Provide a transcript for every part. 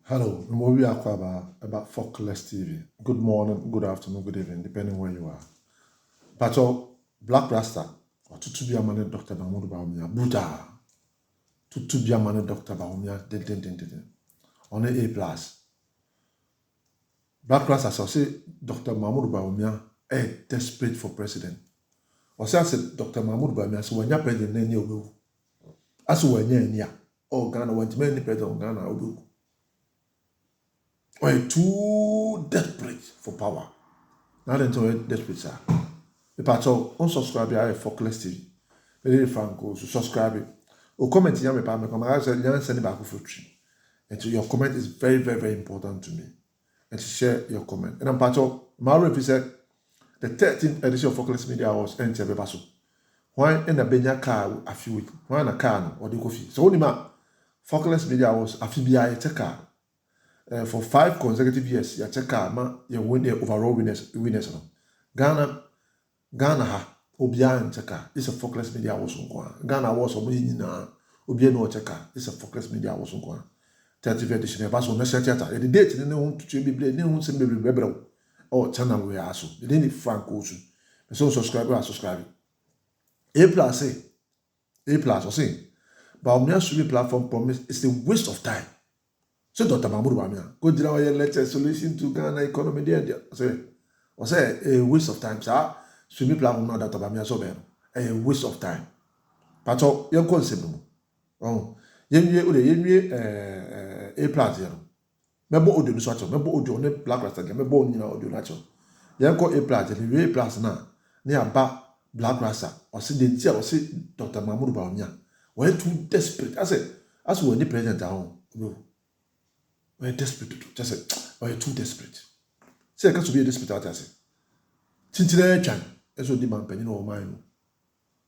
Hello, I'm Obi Akwaba about Focus TV. Good morning, good afternoon, good evening, depending where you are. But Black Rasta, or Tutubiamane Dr. Bawumia, Buddha, Tutubiamane Dr. Bawumia, on A plus. Black Rasta, so say Dr. Bawumia, desperate for president. Or say Dr. Bawumia, so when you're president, then you will. As when you're in oh Ghana, when many president of Ghana, will. We're too desperate for power. Now then, to desperate, sir. The part of unsubscribe here Focus TV. Very franco, so subscribe. O comment here, me come. I send it back for free. And so your comment is very, very, very important to me. And to share your comment. And I'm part of my said the 13th edition of Focus Media was enter Bebaso. Why in a Benya car a few weeks? Why in a car or the coffee? So only ma Focus Media was a FBI checker. For 5 consecutive years, you check ma you win the overall winners. Ghana ha obia ncheka. It's a Focus Media was on Ghana was on na obia no cheka. It's a Focus Media was on 30th edition. Baso national theater. The date ne ho to be ne ho sem be bebro. Oh channel we aso. The dey franco so. So subscribe. A plus or say. Bawumia Sumi platform promise it's a waste of time. So Dr. Bawumia, go down your lecture solution to Ghana economy there. Say a waste of time, sir. Sumi platform now Dr. Bawumia so bad. A waste of time. But you concept no. Oh, yenwie A plus here. Mebo audio so acho, mebo audio ne Black Rasta game, mebo nyina audio na acho. Yenko A plus, the A plus na ne aba Black Rasta. O se de ntia o se Dr. Bawumia. We're too desperate. As we the president down, bro. We're desperate to just say, we're too desperate. Say, I can't be a desperate out. I say, Tintin Chan, as well, demand penny or mine.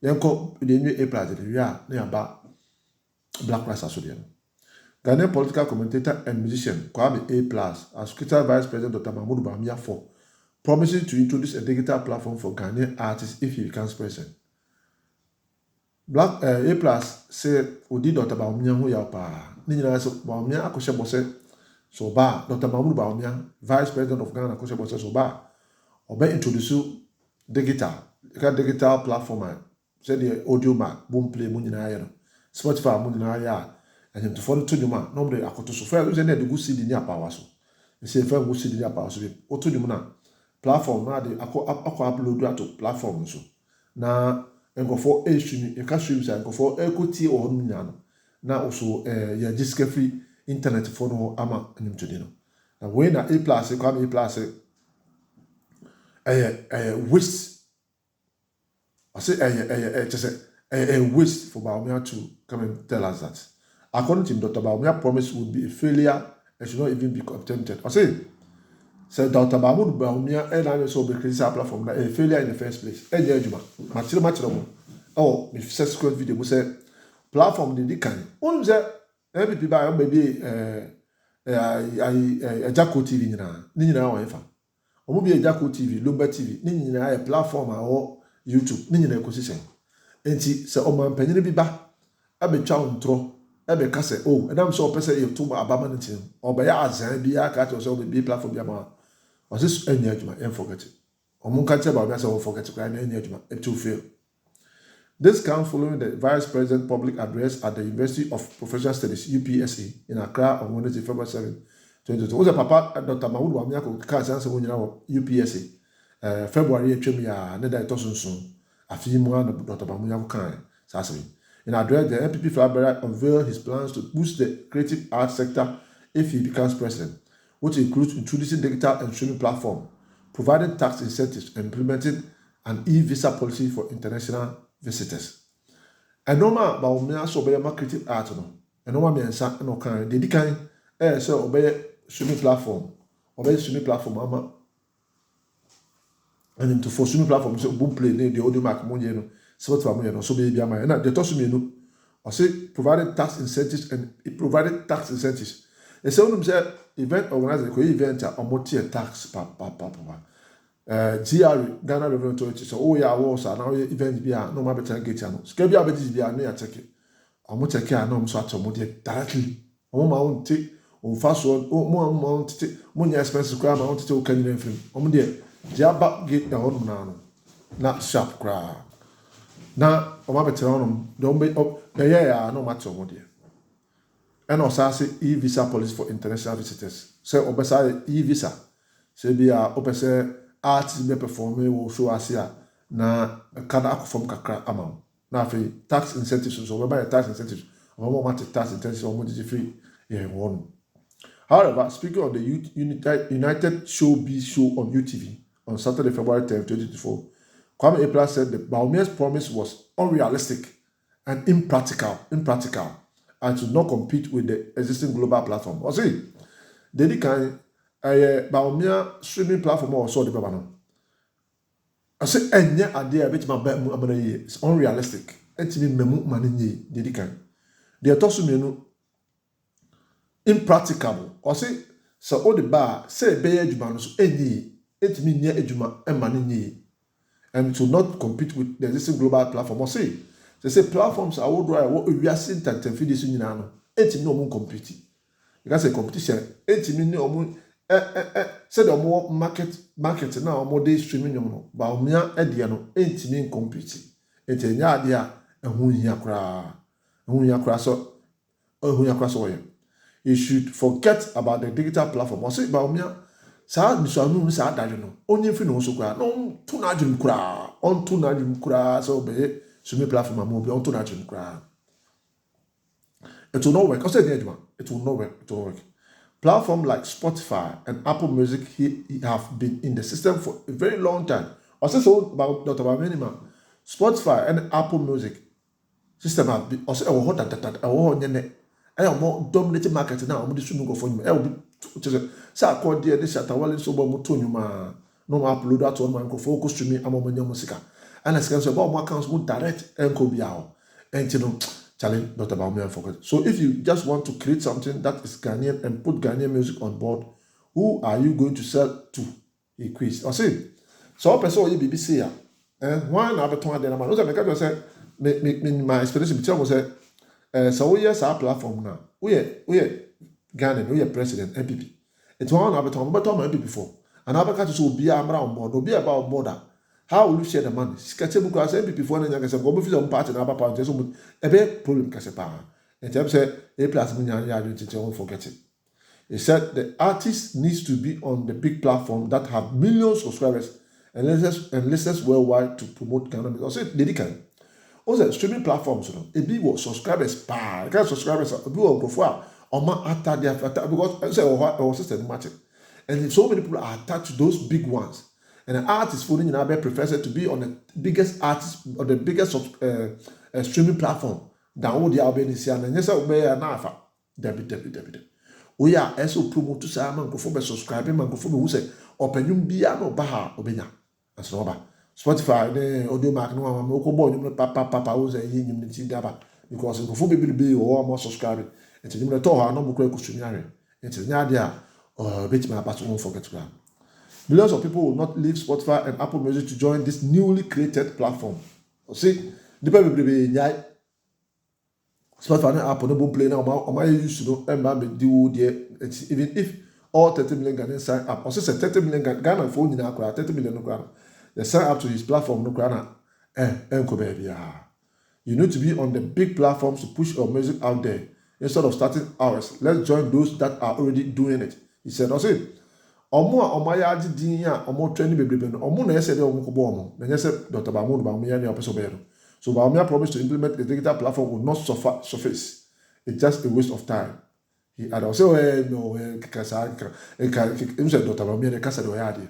Yanko, the new April, we are near about Black Rasta Sudan. Ghanaian political commentator and musician Kwame A plus, as Secretary Vice President Dr. Bawumia for promising to introduce a digital platform for Ghanaian artists if he becomes president. Black A plus say Odi Dr. Bawumia who ya pa. Nina so Bawumia akoshe bose so ba Dr. Bawumia, Vice President of Ghana akoshe bose so ba. Obe introduce digital platform. Say the audio mark, boom play mu nyina ya no. Spotify mu nyina ya. And him to follow to nyuma. No mde akoto so fair. Say na de go CD ni apa waso. Say fair go CD ni apa waso be. Oto nyuma na platform na de akọ upload to platform so. Na nkofo stream you can stream say nkofo equity or no na also ya disk free internet for no ama nim to dey no na when na A plus come A plus waste I say just a waste for Bawumia to come and tell us that according to Dr. Bawumia promise would be a failure and should not even be attempted. I say Dr. Bawumia and so be critical platform na a failure in the first place. Match. Oh, my subsequent video we say platform the can. Only say MPP by maybe Jacko TV ni nyina wa efa. Omo bi Jacko TV, Lumba TV, ni nyina a platform or YouTube, ni nyina ecosystem. Enti se o man panyin bi ba abetwa ontro ebe ka se oh edam so pese e to abama ntin obeya azan bi aka to so be platform bi ama was this enya adwuma en forget it omo ka che ba me say o forget it na enya adwuma it to fail. This comes following the Vice President public address at the University of Professional Studies (UPSA) in Accra on Wednesday, February 7, 2022. Was a papa Dr. Bawumia ko ka san se wonyina UPSA February atwam ya ne da itosun sun afi mu an Dr. Bawumia ko kan sasemi. In address, the MPP flag bearer unveiled his plans to boost the creative arts sector if he becomes president, which includes introducing digital and streaming platform, providing tax incentives, and implementing an e-visa policy for international visitors. And normal Bawumia so obey creative art no. And normal me ensa no kan de dikan so obey streaming platform. Obey streaming platform ama and to for streaming platform so boom play the audio mark mo no. So what no so be ama na de toso me no. I say provided tax incentives and it provided tax incentives. And so when say event organizer ko event a omotie tax pa. GR Ghana Revenue Authority so oh yeah was now event bia no ma betan gate no ska bia be bia no ya check omo check ya no so atomo directly omo ma won take on fast one more expensive crime. I want to tell Kenyan film. Dear, Jabba get the home now. Not sharp cry. Now, I'm about to tell them, don't be up. Yeah, no matter what, dear. And also, say e-visa policy for international visitors. Say, Obesa e-visa. Say, be a Obesa artists be performing will show us here. Na kada akufom kakra amount. Na fe tax incentives so we buy tax incentives. Omo want tax incentives omo dey free. Yeah, one. However, speaking of the United Showbiz show on UTV on Saturday, February 10th, 2024, Kwame Epla said that Bawumia's promise was unrealistic and impractical, and should not compete with the existing global platform. Or say, they can Bawumia streaming platform or so the Babano. I say, enya idea a bit my bad amana it's unrealistic. Etimi memu maninye dedi kan. They talk to me impracticable. Or say, so all the bar say beye adwuma no so enye etimi nya adwuma emaninye, and to not compete with the existing global platform. Or say platforms are worldwide. What we are seeing that feed this union no etimi no mun compete. Because a competition etimi no mun say the more market now more day streaming no Bawumia edia no entimi compete nya adia ehun hia kra so you should forget about the digital platform. Or say Bawumia sa misanu sa adage no onye fi no so kra no to na adwum kra on to na adwum kra so be streaming platform am obi on to na adwum kra. It will not work. I said it will not work. Platforms like Spotify and Apple Music have been in the system for a very long time. I said so about Dr.Bawumia. Spotify and Apple Music system have been also more dominating market now. I'm just going to go for you. Say I call this Shatawale so bo to nyuma no upload that on my focus to me am on music. And I say about more accounts go direct and go be out. And you know challenge Dr. Bawumia forget. So if you just want to create something that is Ghanaian and put Ghanaian music on board, who are you going to sell to? He quiz. I say, so person or BBC here. And one other time then man. I can say my experience between was so we yes our platform now. We Ghanaian, we president MPP. It's one other time, but MPP before. And I can so be around board, be about border. How will you share the money? Sketchbook as MPP for any young go be on party and other party. So a big problem casepa. And Tim said, A plus million won't forget it. He said the artist needs to be on the big platform that have millions of subscribers and listeners worldwide to promote Ghana. Also, they can. Also, streaming platforms, a big subscribers, subscribers, a big go for after their because I say our system match. And if so many people are attached to those big ones. And an artist following in Abe prefers to be on the biggest artist or the biggest streaming platform than all the Albanian. And yes, I obey an alpha. Debbie. We are also promote to say, man, go for subscribing, man, go for who say, open no baha, obenya. That's no Spotify, the audio mark, no one, no boy, papa, who's a yin, because go for be or more subscribing. It's a new tour, no more question. It's a nadia or bit my pass won't forget to. Millions of people will not leave Spotify and Apple Music to join this newly created platform. See, the people will be Spotify and Apple no play now. I used to know do even if all 30 million Ghanaians sign up. Also, 30 million Ghana phone in Accra, 30 million no. They sign up to his platform no Ghana. You need to be on the big platforms to push your music out there instead of starting ours. Let's join those that are already doing it. He said, also. Omo ya din a omo training bebrebe no omo na ese de omo ko bo omo na nyese Dr. Bawumia ne opeso be no. So Bawumia promised to implement a digital platform will not surface. It's just a waste of time. He had also no kasa say Dr. Bawumia ne kasa de oyade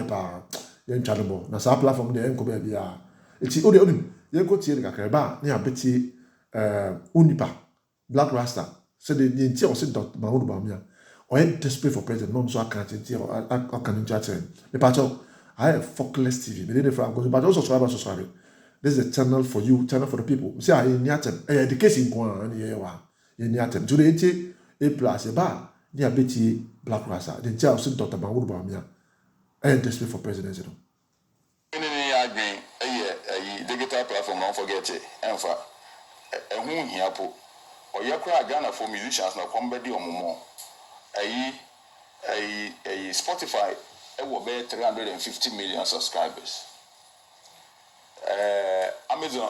pa ye nchadebo na sa platform de enko be bia eti ode onim ye ko tie de kakra ba ne abeti unipa Black Rasta said the nti o say Dr. Bawumia or desperate for president, no, so I can't chat. I have Focus TV. But also subscribe. This is a channel for you, channel for the people. See, I in yatem. Education one, in yatem. Today, a plus a bar near Betty Black Rasa. The jail sent Dr. Bawumia. I am desperate for presidency. Digital platform, don't forget it. And for a moon here, or your cry Ghana for musicians, no comedy or more. Spotify will be 350 million subscribers. Amazon,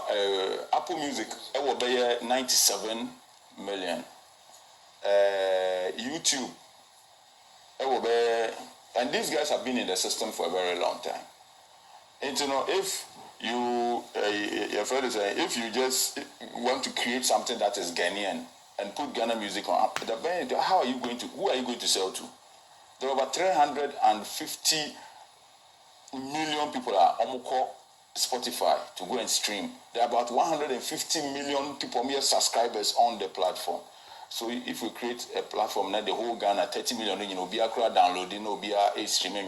Apple Music will be 97 million. YouTube will be, and these guys have been in the system for a very long time. And you know, if you, your friend is saying, if you just want to create something that is Ghanaian and put Ghana music on, how are you going to, who are you going to sell to? There are about 350 million people are on Spotify to go and stream. There are about 150 million people, mere subscribers on the platform. So if we create a platform now, the whole Ghana 30 million, you know, be a crowd downloading, or be a streaming,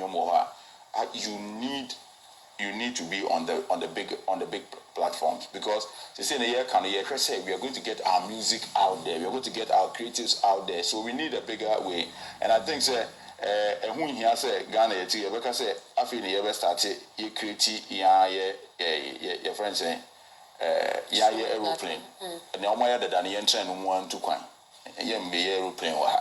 you need to be on the big platforms, because they say in a year we are going to get our music out there, we are going to get our creatives out there. So we need a bigger way. And I think who here say Ghana because say I feel you start you create your friends say aeroplane. And now my other than you train one to kwan. Be aeroplane wa.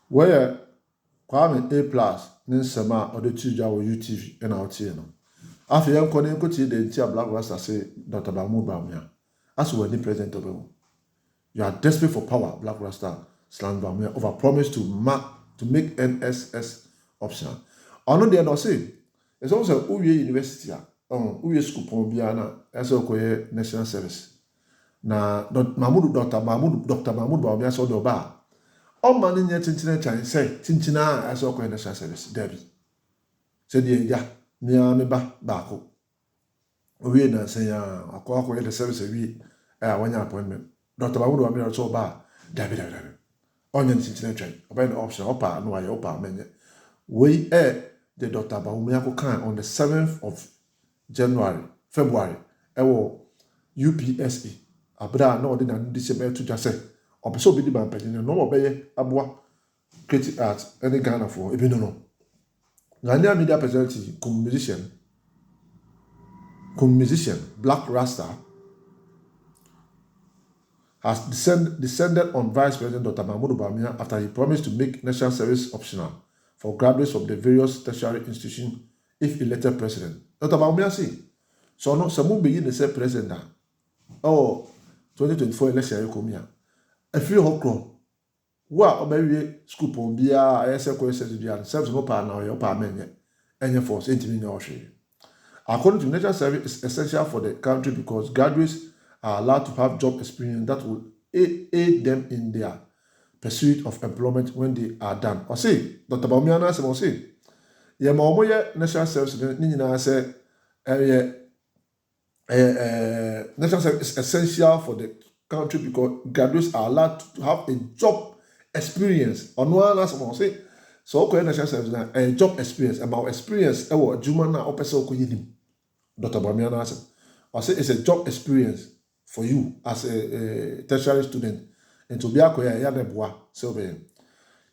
Where Kwame A+ Ninsema or the Tuja or UTV and out here. After young Conan could see the entire Black Rasta say Dr. Bawumia. As we were the president of you. You are desperate for power, Black Rasta slang Bawumia, over promise to make NSS optional. I know they are not saying it's also Uye University. Uye school Pombiana as a national service. Na Dr. Mahmoud Bawumia saw the bar. All man in your tintina chan say tintina as a national service. Debbie said, yeah, near me back. We na say, I call the service a week. One year appointment. Dr. Bawumia so bad. Debbie. Onion tintina chan. About the option, opa, no, I opa, men. We the Dr. Bawumia can on the 7th of February, UPSE. Abra no ordinary December to just say, or so be the man penny, no obey abwa creative arts, any Ghana for even no. Ghanaian media personality, musician, Black Rasta, has descended on Vice President Dr. Bawumia after he promised to make national service optional for graduates of the various tertiary institutions if elected president. Dr. Bawumia say, so no, some be in the same president. 2024 election you come here. A few hokro. Wa obewe school pon bia ayese ko ese bia service no pa na your pa menye. Enye force entimi nya ohwe. According to national service is essential for the country because graduates are allowed to have job experience that will aid them in their pursuit of employment when they are done. Or say, Dr. Bawumia na say, ye ma omo ye national service ni nyina say national service is essential for the country because graduates are allowed to have a job experience. On one last one say, so okay, national service now a job experience about experience. Juma na opesa okoyinim. Dr. Bawumia na say, I say it's a job experience for you as a tertiary student. And to be a koya so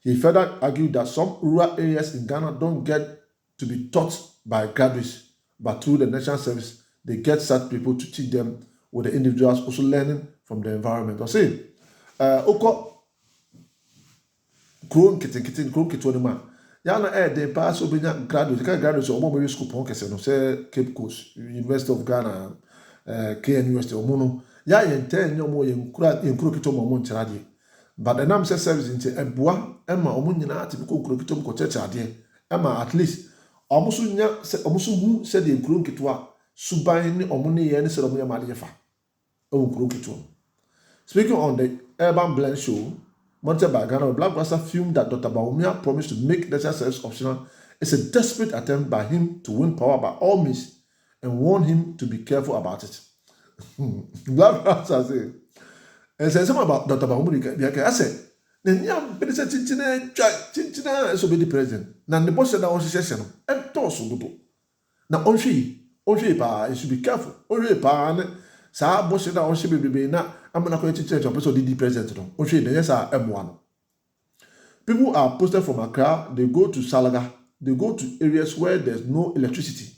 he further argued that some rural areas in Ghana don't get to be taught by graduates, but through the national service, they get such people to teach them with the individuals also learning from the environment. I say, oko grown kitten, grown kitwanima. Yana they pass obenya graduates. Can graduates or more school ponkers no say Cape Coast, University of Ghana, KN University or Mono. Ya yen no more in Krokito Momon Charadi. But the name says service into a bois, Emma Omunina, typical Krokitum Cotecha, Emma at least. Almost said the Krokitwa. Subaini omuni yeni seromuya maliyefa. Speaking on the Urban Blend show, monted by Ghana, Black Rasta filmed that Dr. Bawumia promised to make national service optional is a desperate attempt by him to win power by all means and warn him to be careful about it. Black Rasta say, and say something about Dr. Bawumia. I said, then yeah, but it's a chinchina, so be the president. Now the boss said that on session and toss now on she. You should be careful. Sa boss that on she be na I'm not going to change your person the president. Yes, M1. People are posted from Accra, they go to Salaga, they go to areas where there's no electricity.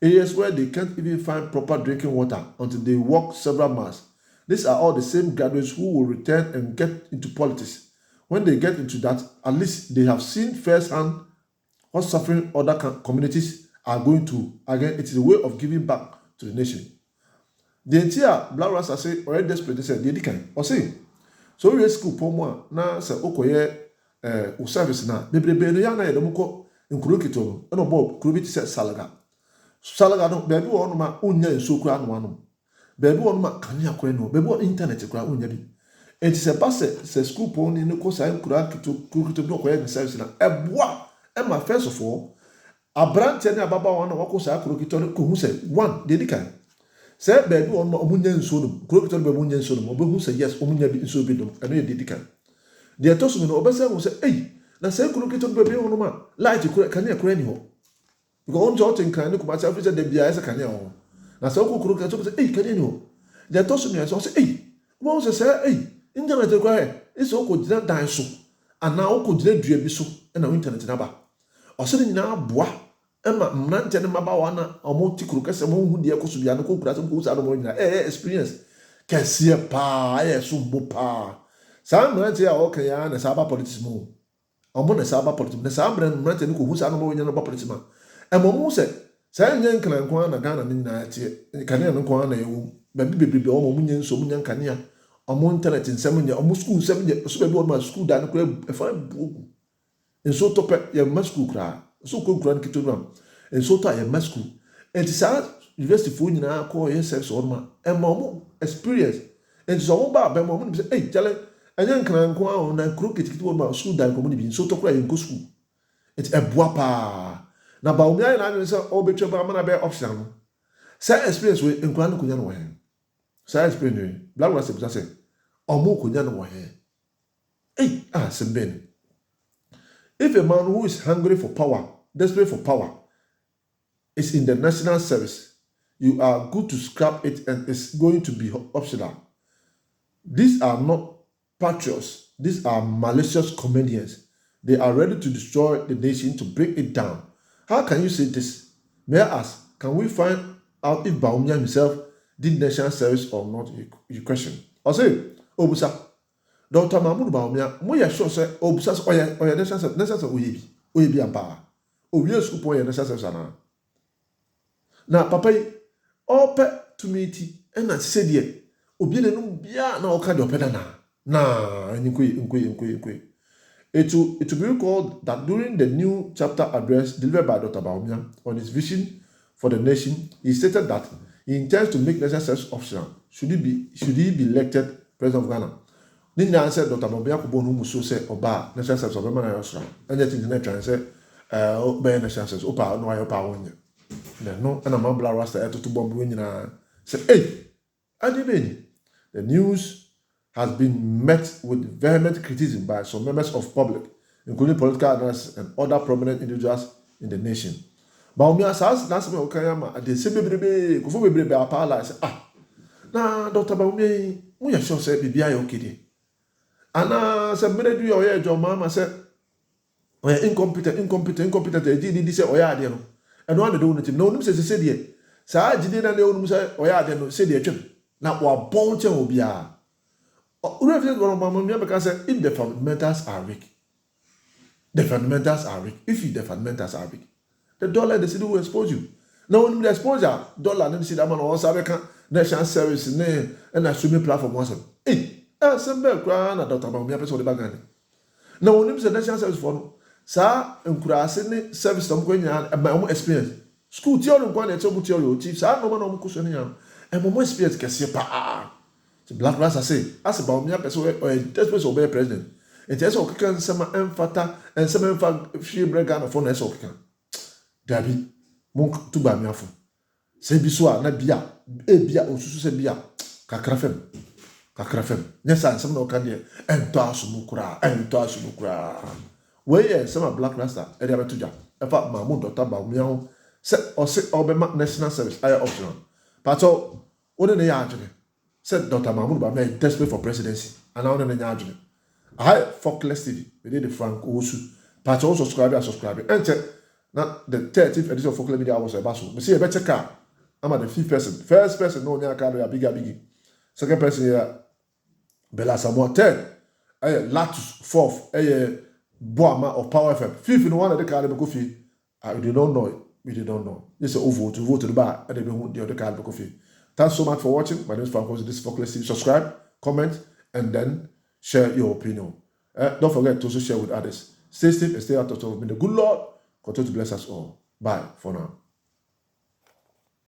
areas where they can't even find proper drinking water until they walk several miles. These are all the same graduates who will return and get into politics. When they get into that, at least they have seen firsthand what suffering other communities are going through. Again, it is a way of giving back to the nation. The entire Black Rasta say already desperate say they can. Or say, so we school pomo na say okoye o service na bebrebe no ya na yedom ko nkuru kito no e no bo kuru bi ti say salaga. Salaga no bebi wo no ma onya nso kura no ano. Bebi wo no ma kanya kura no, bebi wo internet kura onya bi. Enti se passe se school pomo ni no ko say nkuru kito bi okoye service na eboa e ma first of all abrante ne ababa wo na wako say kuru kito ko hu say one dey kan. Say baby on omunya nso no kuro kito baby omunya nso no obehu say yes omunya bi nso bi dom eno ye dedikan de to so no obese ho say ei na say kuro kito baby on ma light kuro kan ya kuro ni ho because on jot kan ni kuma say afisa de bia say kan ya ho na say kuro kito say ei kan ni ho de to so no say ei mo say ei internet kuro he iso ko gina dan so ana o ko gina dua bi so na internet na ba o se ni na boa Emma mnante ne mabawa na omo tikuru kese mo hu de ekoso bia no ko kura sem ko sa no mo nyina experience kese pa so bo pa sa mnante ya o kan ya na sa ba politics mo omo na sa ba politics na sa mnante ne ko hu sa no mo nyina ba politics ma emo mo se sa nyen kan ko na Ghana ni na tie kan ne ko na yewu ba bibebe omo mo nyen so mo nyen kan ya omo internet nsem nya omo school nsem nya so be bo ma school da no ko e fa bugu enso tope ya ma school kra so ko kura nkito no en so ta ya masku en sa university fo nyina ko yes service on ma e mo experience en so mo ba mo mo say eh jale anya nkran nko a na kuro kitikito ma school dan ko mo bi so to kura en ko school it e boa pa na Bawumia na anya say obetwe ba na be option no say experience we nkran no kunya no he say experience Black Rasta bisa say omo kunya no he semben. If a man who is hungry for power, desperate for power, is in the national service, you are good to scrap it and it's going to be optional. These are not patriots. These are malicious comedians. They are ready to destroy the nation to break it down. How can you say this? May I ask, can we find out if Bawumia himself did national service or not? You question. Or say, Obusa, Dr. Bawumia, mo ya sure say Obusa oya national service oyebi ampa. Owie school po ya national service ana. Na papa yi ope tumiti na se de obi na no bia na oka de opeda na nkwe. It will be recalled that during the new chapter address delivered by Dr. Bawumia on his vision for the nation, he stated that he intends to make national service optional should he be elected president of Ghana. Nina said Dr. Bawumia ko bonu muso say oba national service oba na yosra. Anya tin na tran say oba national service opa no ayo pa wonya. No, and a man Black Rasta to bomb nyina say hey adibeni. The news has been met with vehement criticism by some members of public, including political analysts and other prominent individuals in the nation. Bawumia says that's me okayama they say bebrebe kofo bebrebe apala say na Dr. Bawumia mo ya sure say bibia ya okede ana say mere du oya ejo mama say oya incompetent e say oya ade no eno ande do no no say de saa jide na no say oya ade no say de twem na wa bon chen obia because if the fundamentals are weak, if the fundamentals are weak, the dollar the city will expose you. Now when the exposure, dollar and the city man also have national service and a swimming platform once. Some bell crown a Dr. Bawumia person the bagani. Now when the national service for sa encourage service some going and my own experience. School theory one and some theory chief sa no man no question and my experience can see pa. The Black Rasta say, as about Bawumia person or desperate to obey president. It is okay can some emphata and some emphat free break Ghana for next okay. Dabi, monk to Bawumia for. Say biswa na bia, bia osusu se bia. Kakrafem. Nyesa some no can there. Ento asumukura. Where some Black Rasta area betuja. Efa mamu Dr. Bawumia say or say obema national service aya optional. Pato one ne ya adwene. Said Dr. Bawumia desperate for presidency. And now on the I Focus TV. We did the Frank Osu. But also subscribe. And Not the 30th edition of Focus Media Awards. We see a better car. I'm at the 5th person. First person, no, near car, biggie. Second person, here, Bella Samoa. Third, Latus. Fourth, Boama of Power FM. Fifth, in one of the car, Kofi. We did not know it. We did not know. This is over to vote to the bar and then the other card Kofi. Thanks so much for watching. My name is Frank. This is Focus TV. Subscribe, comment, and then share your opinion. Don't forget to also share with others. Stay safe and stay out of trouble. May the good Lord continue to bless us all. Bye for now.